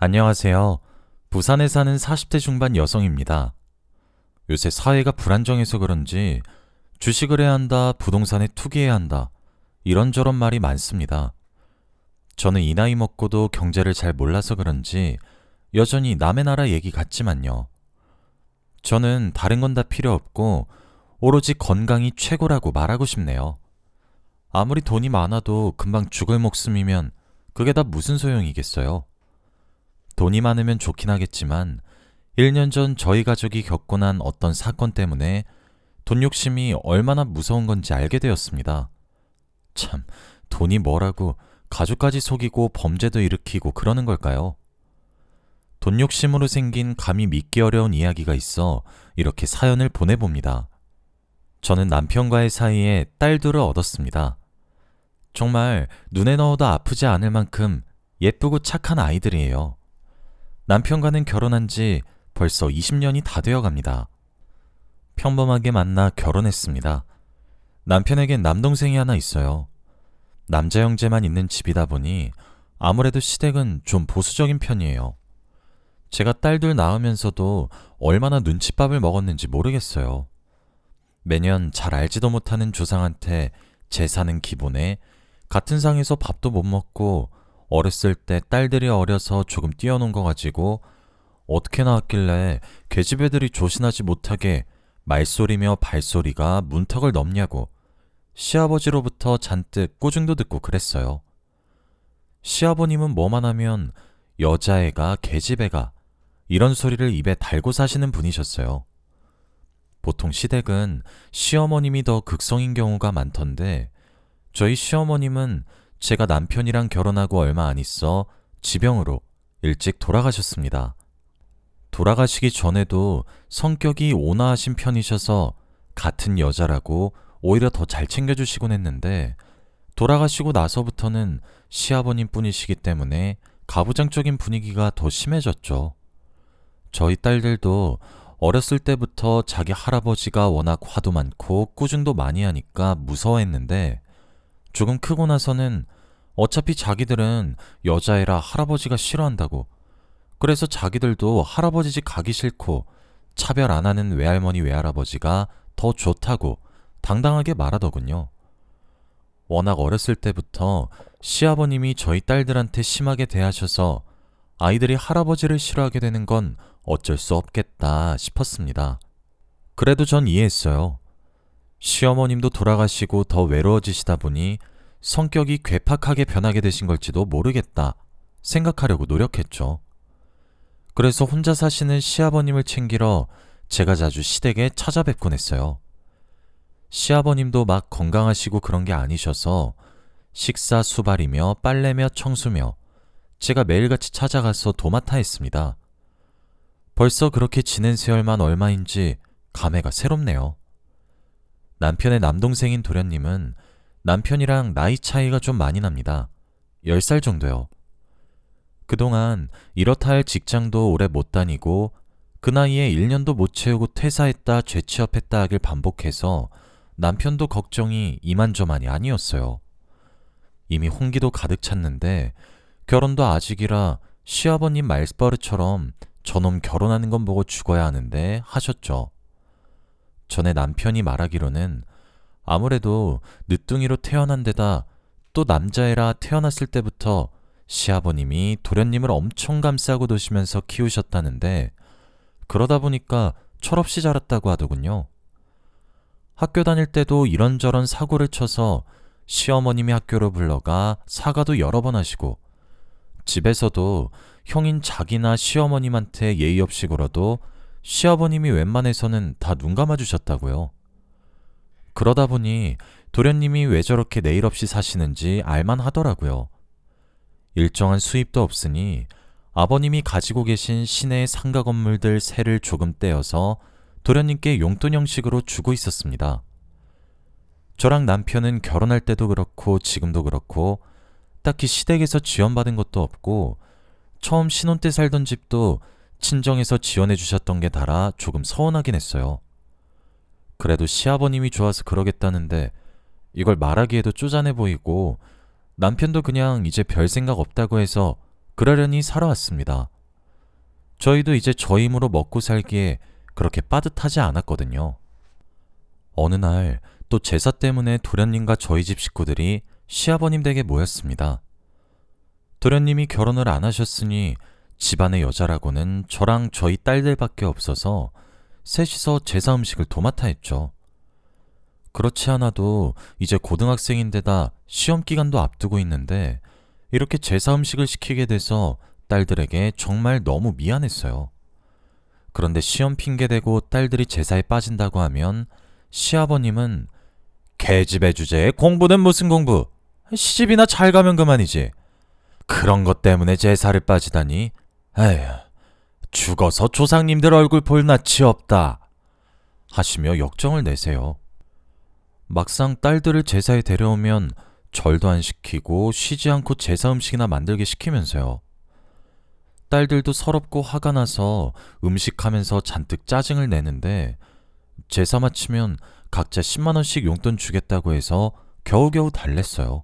안녕하세요. 부산에 사는 40대 중반 여성입니다. 요새 사회가 불안정해서 그런지 주식을 해야 한다, 부동산에 투기해야 한다, 이런저런 말이 많습니다. 저는 이 나이 먹고도 경제를 잘 몰라서 그런지 여전히 남의 나라 얘기 같지만요. 저는 다른 건 다 필요 없고 오로지 건강이 최고라고 말하고 싶네요. 아무리 돈이 많아도 금방 죽을 목숨이면 그게 다 무슨 소용이겠어요? 돈이 많으면 좋긴 하겠지만 1년 전 저희 가족이 겪고 난 어떤 사건 때문에 돈 욕심이 얼마나 무서운 건지 알게 되었습니다. 참, 돈이 뭐라고 가족까지 속이고 범죄도 일으키고 그러는 걸까요? 돈 욕심으로 생긴 감히 믿기 어려운 이야기가 있어 이렇게 사연을 보내봅니다. 저는 남편과의 사이에 딸들을 얻었습니다. 정말 눈에 넣어도 아프지 않을 만큼 예쁘고 착한 아이들이에요. 남편과는 결혼한 지 벌써 20년이 다 되어 갑니다. 평범하게 만나 결혼했습니다. 남편에겐 남동생이 하나 있어요. 남자 형제만 있는 집이다 보니 아무래도 시댁은 좀 보수적인 편이에요. 제가 딸들 낳으면서도 얼마나 눈칫밥을 먹었는지 모르겠어요. 매년 잘 알지도 못하는 조상한테 제사는 기본에 같은 상에서 밥도 못 먹고 어렸을 때 딸들이 어려서 조금 뛰어논 거 가지고 어떻게 나왔길래 계집 애들이 조신하지 못하게 말소리며 발소리가 문턱을 넘냐고 시아버지로부터 잔뜩 꾸중도 듣고 그랬어요. 시아버님은 뭐만 하면 여자애가 계집애가 이런 소리를 입에 달고 사시는 분이셨어요. 보통 시댁은 시어머님이 더 극성인 경우가 많던데 저희 시어머님은 제가 남편이랑 결혼하고 얼마 안 있어 지병으로 일찍 돌아가셨습니다. 돌아가시기 전에도 성격이 온화하신 편이셔서 같은 여자라고 오히려 더 잘 챙겨주시곤 했는데 돌아가시고 나서부터는 시아버님 뿐이시기 때문에 가부장적인 분위기가 더 심해졌죠. 저희 딸들도 어렸을 때부터 자기 할아버지가 워낙 화도 많고 꾸중도 많이 하니까 무서워했는데 조금 크고 나서는 어차피 자기들은 여자애라 할아버지가 싫어한다고 그래서 자기들도 할아버지 집 가기 싫고 차별 안 하는 외할머니 외할아버지가 더 좋다고 당당하게 말하더군요. 워낙 어렸을 때부터 시아버님이 저희 딸들한테 심하게 대하셔서 아이들이 할아버지를 싫어하게 되는 건 어쩔 수 없겠다 싶었습니다. 그래도 전 이해했어요. 시어머님도 돌아가시고 더 외로워지시다 보니 성격이 괴팍하게 변하게 되신 걸지도 모르겠다 생각하려고 노력했죠. 그래서 혼자 사시는 시아버님을 챙기러 제가 자주 시댁에 찾아뵙곤 했어요. 시아버님도 막 건강하시고 그런 게 아니셔서 식사 수발이며 빨래며 청소며 제가 매일같이 찾아가서 도맡아 했습니다. 벌써 그렇게 지낸 세월만 얼마인지 감회가 새롭네요. 남편의 남동생인 도련님은 남편이랑 나이 차이가 좀 많이 납니다. 10살 정도요. 그동안 이렇다 할 직장도 오래 못 다니고 그 나이에 1년도 못 채우고 퇴사했다 재취업했다 하길 반복해서 남편도 걱정이 이만저만이 아니었어요. 이미 홍기도 가득 찼는데 결혼도 아직이라 시아버님 말버릇처럼 저놈 결혼하는 건 보고 죽어야 하는데 하셨죠. 전에 남편이 말하기로는 아무래도 늦둥이로 태어난 데다 또 남자애라 태어났을 때부터 시아버님이 도련님을 엄청 감싸고 두시면서 키우셨다는데 그러다 보니까 철없이 자랐다고 하더군요. 학교 다닐 때도 이런저런 사고를 쳐서 시어머님이 학교로 불러가 사과도 여러 번 하시고 집에서도 형인 자기나 시어머님한테 예의 없이 굴어도 시아버님이 웬만해서는 다 눈 감아주셨다고요. 그러다 보니 도련님이 왜 저렇게 내일 없이 사시는지 알만 하더라고요. 일정한 수입도 없으니 아버님이 가지고 계신 시내의 상가 건물들 세를 조금 떼어서 도련님께 용돈 형식으로 주고 있었습니다. 저랑 남편은 결혼할 때도 그렇고 지금도 그렇고 딱히 시댁에서 지원받은 것도 없고 처음 신혼 때 살던 집도 친정에서 지원해 주셨던 게 달아 조금 서운하긴 했어요. 그래도 시아버님이 좋아서 그러겠다는데 이걸 말하기에도 쪼잔해 보이고 남편도 그냥 이제 별 생각 없다고 해서 그러려니 살아왔습니다. 저희도 이제 저희 힘으로 먹고 살기에 그렇게 빠듯하지 않았거든요. 어느 날 또 제사 때문에 도련님과 저희 집 식구들이 시아버님 댁에 모였습니다. 도련님이 결혼을 안 하셨으니 집안의 여자라고는 저랑 저희 딸들밖에 없어서 셋이서 제사 음식을 도맡아 했죠. 그렇지 않아도 이제 고등학생인데다 시험 기간도 앞두고 있는데 이렇게 제사 음식을 시키게 돼서 딸들에게 정말 너무 미안했어요. 그런데 시험 핑계대고 딸들이 제사에 빠진다고 하면 시아버님은 계집애 주제에 공부는 무슨 공부? 시집이나 잘 가면 그만이지. 그런 것 때문에 제사를 빠지다니. 에휴, 죽어서 조상님들 얼굴 볼 낯이 없다. 하시며 역정을 내세요. 막상 딸들을 제사에 데려오면 절도 안 시키고 쉬지 않고 제사 음식이나 만들게 시키면서요. 딸들도 서럽고 화가 나서 음식하면서 잔뜩 짜증을 내는데 제사 마치면 각자 10만 원씩 용돈 주겠다고 해서 겨우겨우 달랬어요.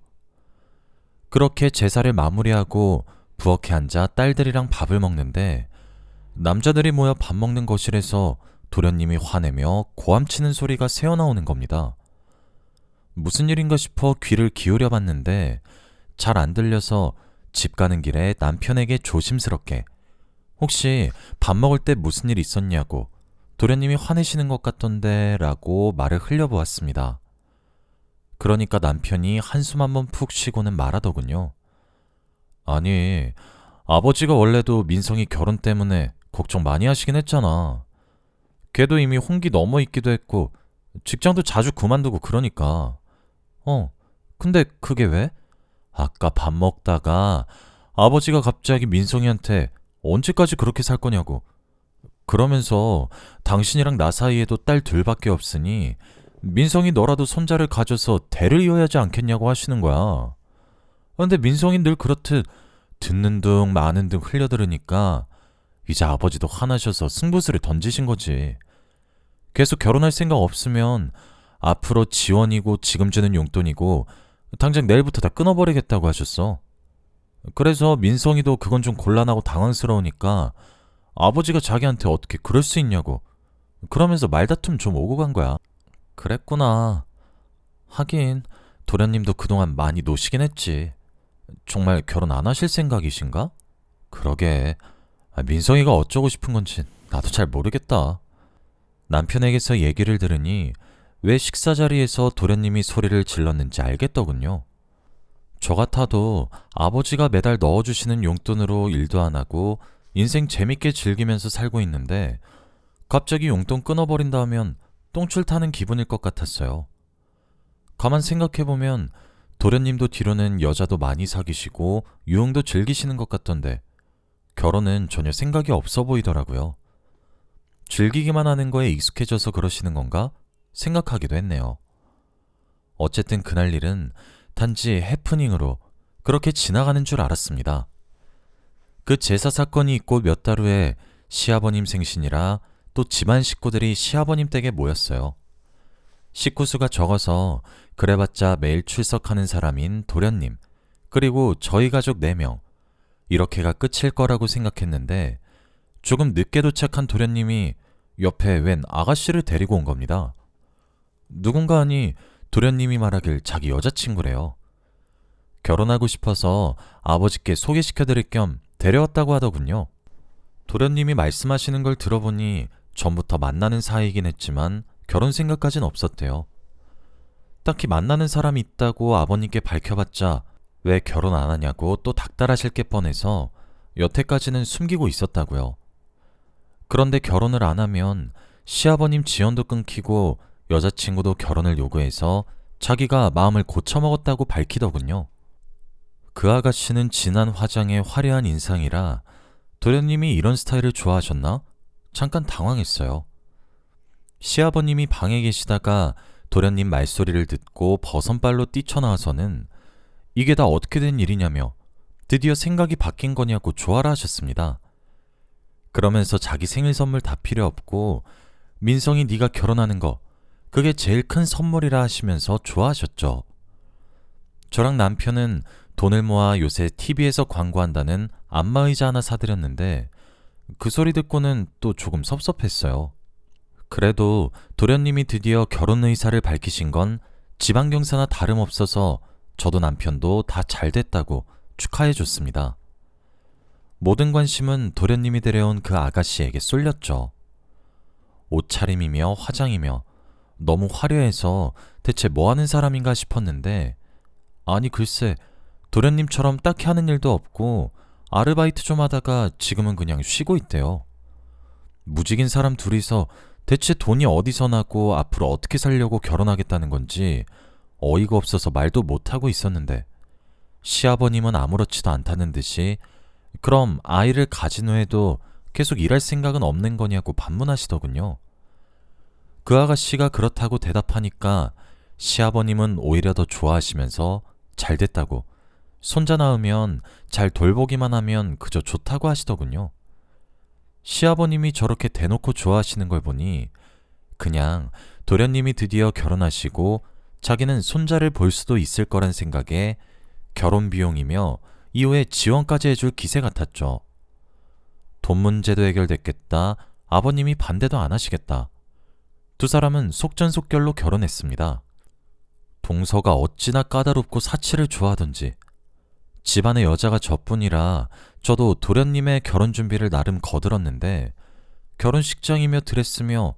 그렇게 제사를 마무리하고 부엌에 앉아 딸들이랑 밥을 먹는데 남자들이 모여 밥 먹는 거실에서 도련님이 화내며 고함치는 소리가 새어나오는 겁니다. 무슨 일인가 싶어 귀를 기울여 봤는데 잘 안 들려서 집 가는 길에 남편에게 조심스럽게 혹시 밥 먹을 때 무슨 일 있었냐고 도련님이 화내시는 것 같던데 라고 말을 흘려보았습니다. 그러니까 남편이 한숨 한번 푹 쉬고는 말하더군요. 아니, 아버지가 원래도 민성이 결혼 때문에 걱정 많이 하시긴 했잖아. 걔도 이미 홍기 넘어 있기도 했고 직장도 자주 그만두고 그러니까. 근데 그게 왜? 아까 밥 먹다가 아버지가 갑자기 민성이한테 언제까지 그렇게 살 거냐고 그러면서 당신이랑 나 사이에도 딸 둘밖에 없으니 민성이 너라도 손자를 가져서 대를 이어야지 않겠냐고 하시는 거야. 근데 민성이 늘 그렇듯 듣는 둥 마는 둥 흘려들으니까 이제 아버지도 화나셔서 승부수를 던지신 거지. 계속 결혼할 생각 없으면 앞으로 지원이고 지금 주는 용돈이고 당장 내일부터 다 끊어버리겠다고 하셨어. 그래서 민성이도 그건 좀 곤란하고 당황스러우니까 아버지가 자기한테 어떻게 그럴 수 있냐고 그러면서 말다툼 좀 오고 간 거야. 그랬구나. 하긴 도련님도 그동안 많이 노시긴 했지. 정말 결혼 안 하실 생각이신가? 그러게. 민성이가 어쩌고 싶은 건지 나도 잘 모르겠다. 남편에게서 얘기를 들으니 왜 식사 자리에서 도련님이 소리를 질렀는지 알겠더군요. 저 같아도 아버지가 매달 넣어주시는 용돈으로 일도 안 하고 인생 재밌게 즐기면서 살고 있는데 갑자기 용돈 끊어버린다 하면 똥줄 타는 기분일 것 같았어요. 가만 생각해보면 도련님도 뒤로는 여자도 많이 사귀시고 유흥도 즐기시는 것 같던데 결혼은 전혀 생각이 없어 보이더라고요. 즐기기만 하는 거에 익숙해져서 그러시는 건가 생각하기도 했네요. 어쨌든 그날 일은 단지 해프닝으로 그렇게 지나가는 줄 알았습니다. 그 제사 사건이 있고 몇 달 후에 시아버님 생신이라 또 집안 식구들이 시아버님 댁에 모였어요. 식구수가 적어서 그래봤자 매일 출석하는 사람인 도련님 그리고 저희 가족 4명 이렇게가 끝일 거라고 생각했는데 조금 늦게 도착한 도련님이 옆에 웬 아가씨를 데리고 온 겁니다. 누군가 하니 도련님이 말하길 자기 여자친구래요. 결혼하고 싶어서 아버지께 소개시켜드릴 겸 데려왔다고 하더군요. 도련님이 말씀하시는 걸 들어보니 전부터 만나는 사이이긴 했지만 결혼 생각까진 없었대요. 딱히 만나는 사람이 있다고 아버님께 밝혀봤자 왜 결혼 안 하냐고 또 닥달하실 게 뻔해서 여태까지는 숨기고 있었다고요. 그런데 결혼을 안 하면 시아버님 지원도 끊기고 여자친구도 결혼을 요구해서 자기가 마음을 고쳐먹었다고 밝히더군요. 그 아가씨는 진한 화장에 화려한 인상이라 도련님이 이런 스타일을 좋아하셨나? 잠깐 당황했어요. 시아버님이 방에 계시다가 도련님 말소리를 듣고 버선발로 뛰쳐나와서는 이게 다 어떻게 된 일이냐며 드디어 생각이 바뀐 거냐고 조아라 하셨습니다. 그러면서 자기 생일 선물 다 필요 없고 민성이 네가 결혼하는 거 그게 제일 큰 선물이라 하시면서 좋아하셨죠. 저랑 남편은 돈을 모아 요새 TV에서 광고한다는 안마의자 하나 사드렸는데 그 소리 듣고는 또 조금 섭섭했어요. 그래도 도련님이 드디어 결혼 의사를 밝히신 건 지방경사나 다름없어서 저도 남편도 다 잘 됐다고 축하해 줬습니다. 모든 관심은 도련님이 데려온 그 아가씨에게 쏠렸죠. 옷차림이며 화장이며 너무 화려해서 대체 뭐 하는 사람인가 싶었는데, 아니 글쎄, 도련님처럼 딱히 하는 일도 없고 아르바이트 좀 하다가 지금은 그냥 쉬고 있대요. 무직인 사람 둘이서 대체 돈이 어디서 나고 앞으로 어떻게 살려고 결혼하겠다는 건지 어이가 없어서 말도 못하고 있었는데, 시아버님은 아무렇지도 않다는 듯이 그럼 아이를 가진 후에도 계속 일할 생각은 없는 거냐고 반문하시더군요. 그 아가씨가 그렇다고 대답하니까 시아버님은 오히려 더 좋아하시면서 잘 됐다고, 손자 낳으면 잘 돌보기만 하면 그저 좋다고 하시더군요. 시아버님이 저렇게 대놓고 좋아하시는 걸 보니 그냥 도련님이 드디어 결혼하시고 자기는 손자를 볼 수도 있을 거란 생각에 결혼 비용이며 이후에 지원까지 해줄 기세 같았죠. 돈 문제도 해결됐겠다, 아버님이 반대도 안 하시겠다. 두 사람은 속전속결로 결혼했습니다. 동서가 어찌나 까다롭고 사치를 좋아하던지 집안에 여자가 저뿐이라 저도 도련님의 결혼 준비를 나름 거들었는데 결혼식장이며 드레스며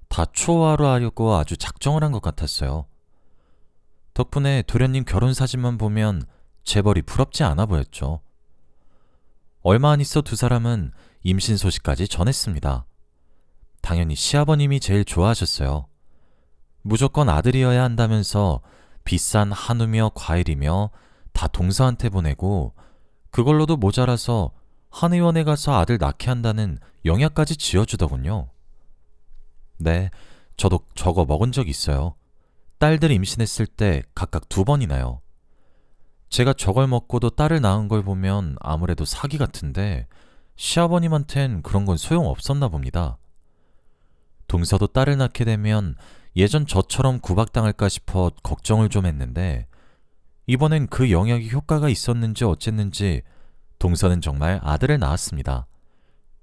다 초호화로 하려고 아주 작정을 한 것 같았어요. 덕분에 도련님 결혼 사진만 보면 재벌이 부럽지 않아 보였죠. 얼마 안 있어 두 사람은 임신 소식까지 전했습니다. 당연히 시아버님이 제일 좋아하셨어요. 무조건 아들이어야 한다면서 비싼 한우며 과일이며 다 동서한테 보내고 그걸로도 모자라서 한의원에 가서 아들 낳게 한다는 영약까지 지어주더군요. 네, 저도 저거 먹은 적 있어요. 딸들 임신했을 때 각각 2번이나요. 제가 저걸 먹고도 딸을 낳은 걸 보면 아무래도 사기 같은데 시아버님한텐 그런 건 소용없었나 봅니다. 동서도 딸을 낳게 되면 예전 저처럼 구박당할까 싶어 걱정을 좀 했는데 이번엔 그 영약이 효과가 있었는지 어쨌는지 동서는 정말 아들을 낳았습니다.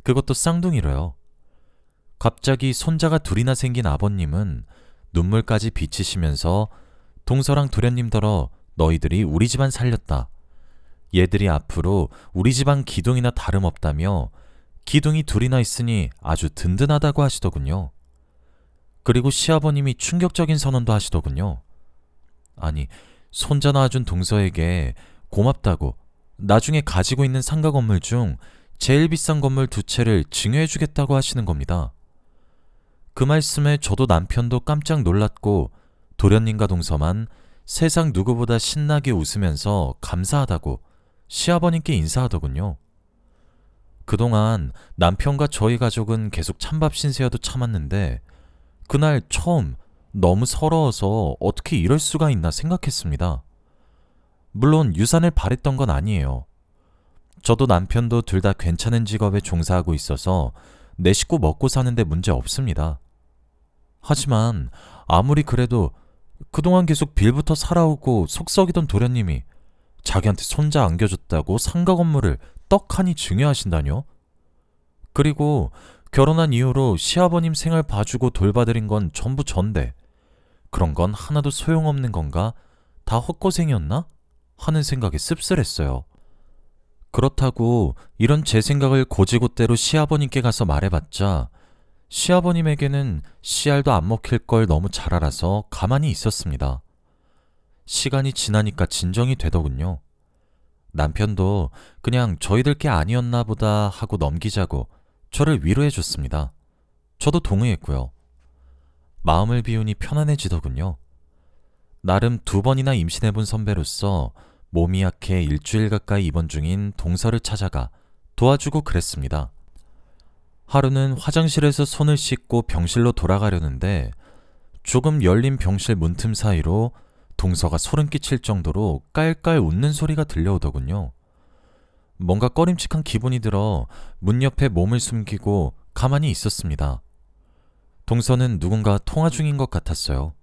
그것도 쌍둥이로요. 갑자기 손자가 2이나 생긴 아버님은 눈물까지 비치시면서 동서랑 도련님더러 너희들이 우리 집안 살렸다. 얘들이 앞으로 우리 집안 기둥이나 다름없다며 기둥이 2이나 있으니 아주 든든하다고 하시더군요. 그리고 시아버님이 충격적인 선언도 하시더군요. 아니, 손자 낳아준 동서에게 고맙다고 나중에 가지고 있는 상가 건물 중 제일 비싼 건물 2채를 증여해주겠다고 하시는 겁니다. 그 말씀에 저도 남편도 깜짝 놀랐고 도련님과 동서만 세상 누구보다 신나게 웃으면서 감사하다고 시아버님께 인사하더군요. 그동안 남편과 저희 가족은 계속 찬밥 신세여도 참았는데 그날 처음 너무 서러워서 어떻게 이럴 수가 있나 생각했습니다. 물론 유산을 바랬던 건 아니에요. 저도 남편도 둘 다 괜찮은 직업에 종사하고 있어서 내 식구 먹고 사는데 문제 없습니다. 하지만 아무리 그래도 그동안 계속 빌부터 살아오고 속썩이던 도련님이 자기한테 손자 안겨줬다고 상가 건물을 떡하니 증여하신다뇨? 그리고 결혼한 이후로 시아버님 생활 봐주고 돌봐드린 건 전부 전데 그런 건 하나도 소용없는 건가? 다 헛고생이었나? 하는 생각에 씁쓸했어요. 그렇다고 이런 제 생각을 고지고대로 시아버님께 가서 말해봤자 시아버님에게는 씨알도 안 먹힐 걸 너무 잘 알아서 가만히 있었습니다. 시간이 지나니까 진정이 되더군요. 남편도 그냥 저희들 게 아니었나 보다 하고 넘기자고 저를 위로해 줬습니다. 저도 동의했고요. 마음을 비우니 편안해지더군요. 나름 2번이나 임신해본 선배로서 몸이 약해 일주일 가까이 입원 중인 동서를 찾아가 도와주고 그랬습니다. 하루는 화장실에서 손을 씻고 병실로 돌아가려는데 조금 열린 병실 문틈 사이로 동서가 소름 끼칠 정도로 깔깔 웃는 소리가 들려오더군요. 뭔가 꺼림칙한 기분이 들어 문 옆에 몸을 숨기고 가만히 있었습니다. 동서는 누군가 통화 중인 것 같았어요.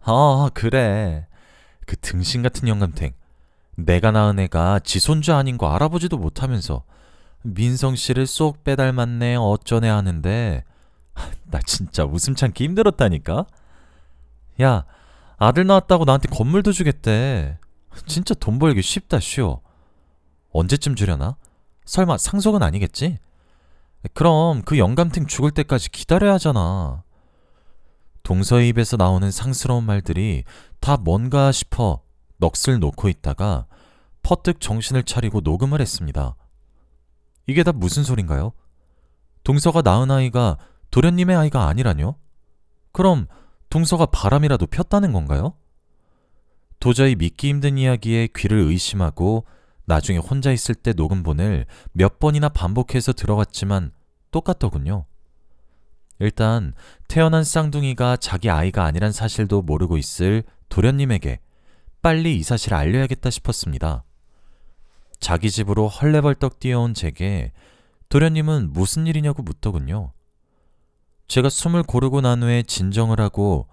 아, 그래. 그 등신 같은 영감탱. 내가 낳은 애가 지 손주 아닌 거 알아보지도 못하면서 민성 씨를 쏙 빼닮았네 어쩌네 하는데 나 진짜 웃음 참기 힘들었다니까. 야, 아들 낳았다고 나한테 건물도 주겠대. 진짜 돈 벌기 쉽다 쉬워. 언제쯤 주려나? 설마 상속은 아니겠지? 그럼 그 영감탱 죽을 때까지 기다려야 하잖아. 동서의 입에서 나오는 상스러운 말들이 다 뭔가 싶어 넋을 놓고 있다가 퍼뜩 정신을 차리고 녹음을 했습니다. 이게 다 무슨 소린가요? 동서가 낳은 아이가 도련님의 아이가 아니라뇨? 그럼 동서가 바람이라도 폈다는 건가요? 도저히 믿기 힘든 이야기에 귀를 의심하고 나중에 혼자 있을 때 녹음본을 몇 번이나 반복해서 들어갔지만 똑같더군요. 일단 태어난 쌍둥이가 자기 아이가 아니란 사실도 모르고 있을 도련님에게 빨리 이 사실을 알려야겠다 싶었습니다. 자기 집으로 헐레벌떡 뛰어온 제게 도련님은 무슨 일이냐고 묻더군요. 제가 숨을 고르고 난 후에 진정을 하고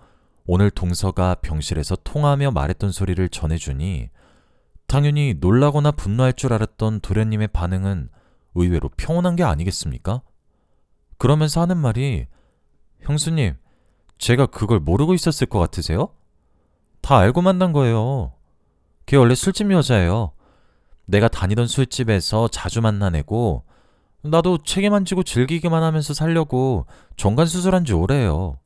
오늘 동서가 병실에서 통화하며 말했던 소리를 전해주니 당연히 놀라거나 분노할 줄 알았던 도련님의 반응은 의외로 평온한 게 아니겠습니까? 그러면서 하는 말이 형수님, 제가 그걸 모르고 있었을 것 같으세요? 다 알고 만난 거예요. 걔 원래 술집 여자예요. 내가 다니던 술집에서 자주 만난 애고 나도 책임 안 지고 즐기기만 하면서 살려고 정관수술한 지 오래예요.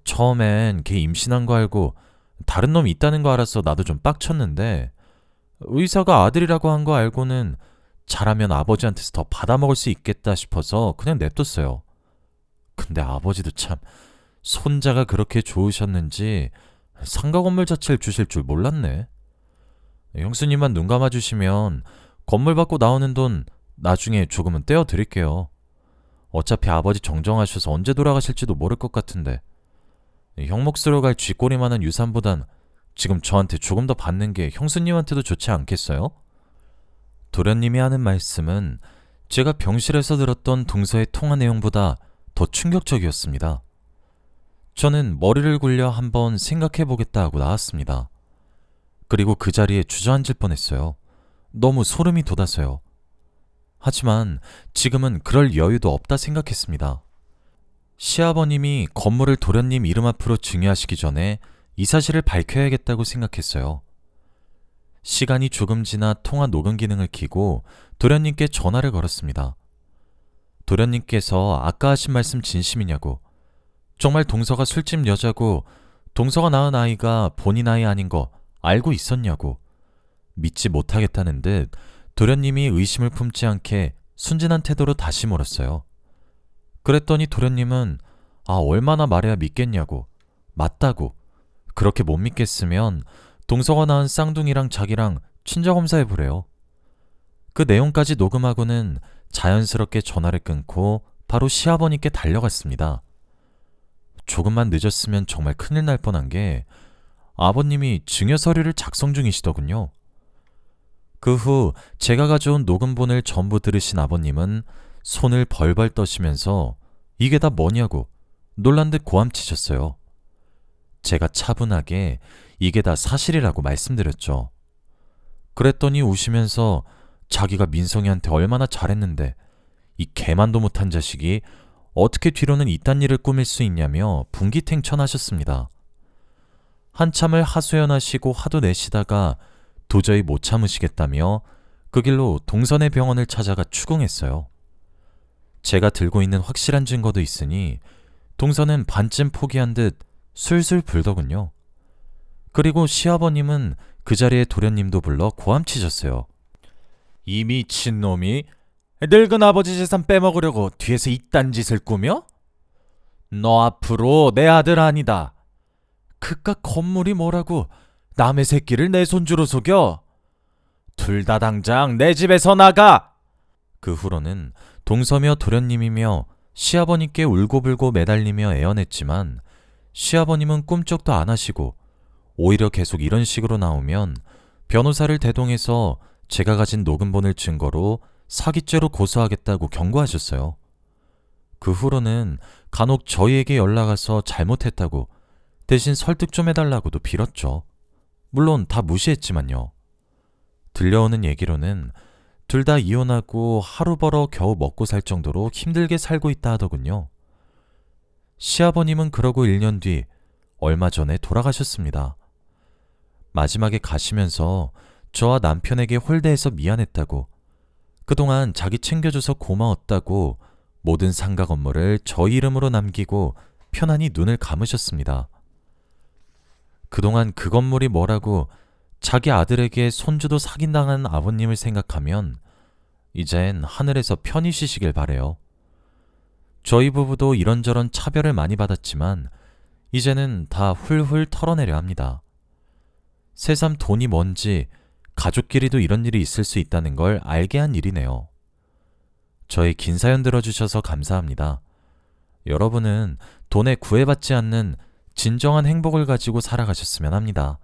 처음엔 걔 임신한 거 알고 다른 놈이 있다는 거 알아서 나도 좀 빡쳤는데 의사가 아들이라고 한 거 알고는 잘하면 아버지한테서 더 받아먹을 수 있겠다 싶어서 그냥 냅뒀어요. 근데 아버지도 참 손자가 그렇게 좋으셨는지 상가 건물 자체를 주실 줄 몰랐네. 형수님만 눈 감아주시면 건물 받고 나오는 돈 나중에 조금은 떼어드릴게요. 어차피 아버지 정정하셔서 언제 돌아가실지도 모를 것 같은데 형 몫으로 갈 쥐꼬리만한 유산보단 지금 저한테 조금 더 받는 게 형수님한테도 좋지 않겠어요? 도련님이 하는 말씀은 제가 병실에서 들었던 동서의 통화 내용보다 더 충격적이었습니다. 저는 머리를 굴려 한번 생각해보겠다 하고 나왔습니다. 그리고 그 자리에 주저앉을 뻔했어요. 너무 소름이 돋아서요. 하지만 지금은 그럴 여유도 없다 생각했습니다. 시아버님이 건물을 도련님 이름 앞으로 증여하시기 전에 이 사실을 밝혀야겠다고 생각했어요. 시간이 조금 지나 통화 녹음 기능을 켜고 도련님께 전화를 걸었습니다. 도련님께서 아까 하신 말씀 진심이냐고, 정말 동서가 술집 여자고 동서가 낳은 아이가 본인 아이 아닌 거 알고 있었냐고, 믿지 못하겠다는 듯 도련님이 의심을 품지 않게 순진한 태도로 다시 물었어요. 그랬더니 도련님은 얼마나 말해야 믿겠냐고, 맞다고, 그렇게 못 믿겠으면 동서가 낳은 쌍둥이랑 자기랑 친자검사해보래요. 그 내용까지 녹음하고는 자연스럽게 전화를 끊고 바로 시아버님께 달려갔습니다. 조금만 늦었으면 정말 큰일 날 뻔한 게 아버님이 증여 서류를 작성 중이시더군요. 그 후 제가 가져온 녹음본을 전부 들으신 아버님은 손을 벌벌 떠시면서 이게 다 뭐냐고 놀란 듯 고함치셨어요. 제가 차분하게 이게 다 사실이라고 말씀드렸죠. 그랬더니 우시면서 자기가 민성이한테 얼마나 잘했는데 이 개만도 못한 자식이 어떻게 뒤로는 이딴 일을 꾸밀 수 있냐며 분기탱천하셨습니다. 한참을 하소연하시고 화도 내시다가 도저히 못 참으시겠다며 그 길로 동선의 병원을 찾아가 추궁했어요. 제가 들고 있는 확실한 증거도 있으니 동선은 반쯤 포기한 듯 술술 불더군요. 그리고 시아버님은 그 자리에 도련님도 불러 고함치셨어요. 이 미친놈이 늙은 아버지 재산 빼먹으려고 뒤에서 이딴 짓을 꾸며? 너 앞으로 내 아들 아니다. 그깟 건물이 뭐라고 남의 새끼를 내 손주로 속여? 둘 다 당장 내 집에서 나가! 그 후로는 동서며 도련님이며 시아버님께 울고불고 매달리며 애원했지만 시아버님은 꿈쩍도 안 하시고 오히려 계속 이런 식으로 나오면 변호사를 대동해서 제가 가진 녹음본을 증거로 사기죄로 고소하겠다고 경고하셨어요. 그 후로는 간혹 저희에게 연락와서 잘못했다고 대신 설득 좀 해달라고도 빌었죠. 물론 다 무시했지만요. 들려오는 얘기로는 둘 다 이혼하고 하루 벌어 겨우 먹고 살 정도로 힘들게 살고 있다 하더군요. 시아버님은 그러고 1년 뒤 얼마 전에 돌아가셨습니다. 마지막에 가시면서 저와 남편에게 홀대해서 미안했다고, 그동안 자기 챙겨줘서 고마웠다고 모든 상가 건물을 저희 이름으로 남기고 편안히 눈을 감으셨습니다. 그동안 그 건물이 뭐라고 자기 아들에게 손주도 사긴당한 아버님을 생각하면 이젠 하늘에서 편히 쉬시길 바래요. 저희 부부도 이런저런 차별을 많이 받았지만 이제는 다 훌훌 털어내려 합니다. 새삼 돈이 뭔지, 가족끼리도 이런 일이 있을 수 있다는 걸 알게 한 일이네요. 저희 긴 사연 들어주셔서 감사합니다. 여러분은 돈에 구애받지 않는 진정한 행복을 가지고 살아가셨으면 합니다.